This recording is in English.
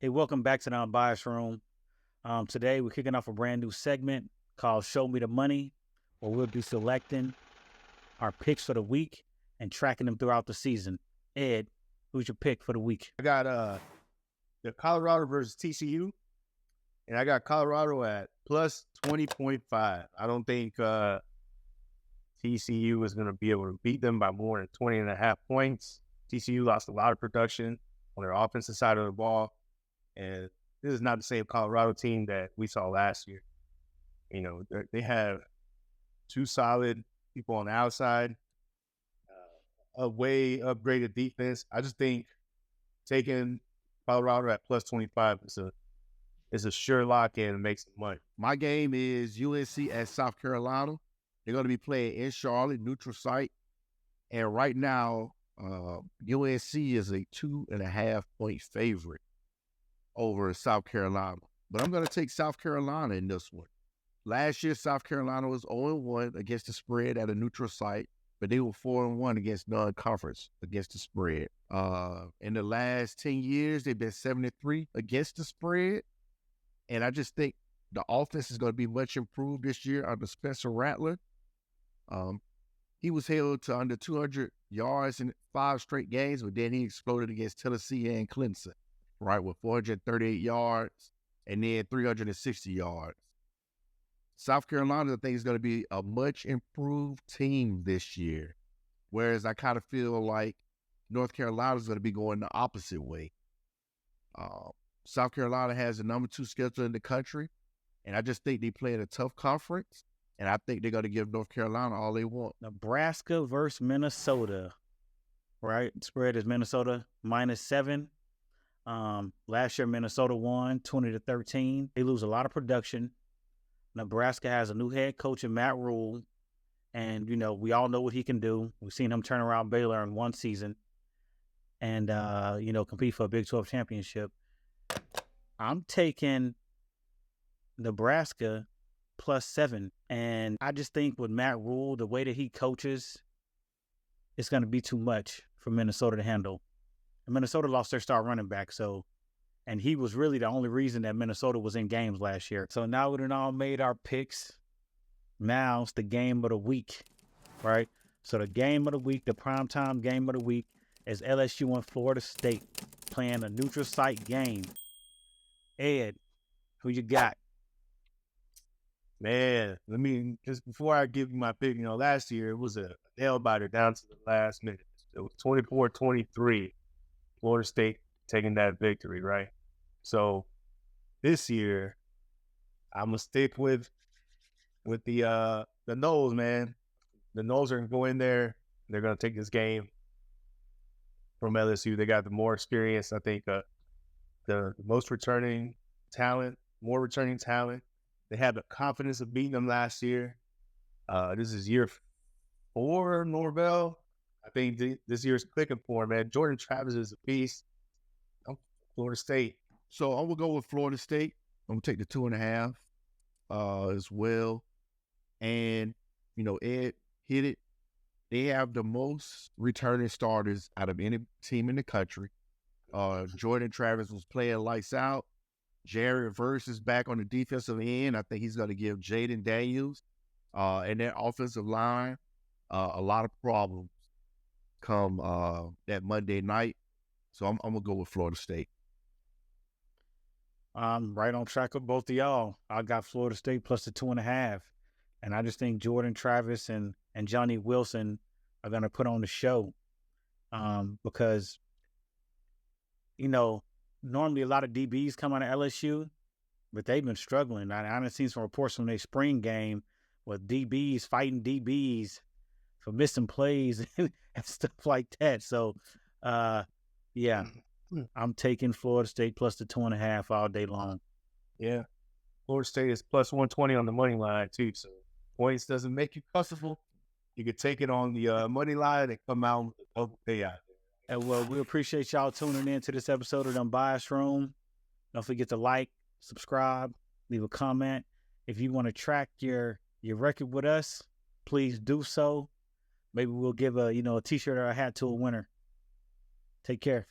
Hey, welcome back to the Unbiased Room. Today, we're kicking off a brand new segment called Show Me the Money, where we'll be selecting our picks for the week and tracking them throughout the season. Ed, who's your pick for the week? I got the Colorado versus TCU, and I got Colorado at plus 20.5. I don't think TCU is going to be able to beat them by more than 20.5 points. TCU lost a lot of production on their offensive side of the ball, and this is not the same Colorado team that we saw last year. You know, they have two solid people on the outside, a way upgraded defense. I just think taking Colorado at plus 25 is a sure lock in and make some money. My game is UNC at South Carolina. They're going to be playing in Charlotte, neutral site. And right now, UNC is a 2.5 point favorite over South Carolina. But I'm going to take South Carolina in this one. Last year, South Carolina was 0-1 against the spread at a neutral site, but they were 4-1 against non-conference against the spread. In the last 10 years, they've been 7-3 against the spread. And I just think the offense is going to be much improved this year under Spencer Rattler. He was held to under 200 yards in 5 straight games, but then he exploded against Tennessee and Clemson, right, with 438 yards and then 360 yards. South Carolina, I think, is going to be a much improved team this year, whereas I kind of feel like North Carolina is going to be going the opposite way. South Carolina has the number 2 schedule in the country, and I just think they play in a tough conference, and I think they're going to give North Carolina all they want. Nebraska versus Minnesota, right? Spread is Minnesota -7. Last year, Minnesota won 20-13. They lose a lot of production. Nebraska has a new head coach in Matt Rule, and, we all know what he can do. We've seen him turn around Baylor in one season and, compete for a Big 12 championship. I'm taking Nebraska +7. And I just think with Matt Rule, the way that he coaches, it's going to be too much for Minnesota to handle. And Minnesota lost their star running back, and he was really the only reason that Minnesota was in games last year. So now we've all made our picks. Now it's the game of the week, right? So the game of the week, the primetime game of the week, is LSU and Florida State playing a neutral site game. Ed, who you got? Man, just before I give you my pick, last year it was a nail biter down to the last minute. It was 24-23, Florida State taking that victory, right? So this year, I'm gonna stick with the Noles, man. The Noles are gonna go in there. They're gonna take this game from LSU. They got the more experience. I think the most returning talent, more returning talent. They had the confidence of beating them last year. This is year 4, Norvell. I think this year's clicking for him, man. Jordan Travis is a beast. Florida State. So I'm going to go with Florida State. I'm going to take the 2.5 as well. And, Ed hit it. They have the most returning starters out of any team in the country. Jordan Travis was playing lights out. Jared Verse is back on the defensive end. I think he's going to give Jaden Daniels and their offensive line a lot of problems come that Monday night. So I'm going to go with Florida State. I'm right on track with both of y'all. I got Florida State plus the 2.5. And I just think Jordan Travis and Johnny Wilson are going to put on the show because, normally a lot of DBs come out of LSU, but they've been struggling. I haven't seen some reports from their spring game with DBs fighting DBs for missing plays and stuff like that. So, yeah, I'm taking Florida State plus the 2.5 all day long. Yeah. Florida State is plus 120 on the money line, too. So points doesn't make you comfortable. You could take it on the money line and come out with a double payout. And well, we appreciate y'all tuning in to this episode of the Unbiased Room. Don't forget to like, subscribe, leave a comment. If you want to track your record with us, please do so. Maybe we'll give a t-shirt or a hat to a winner. Take care.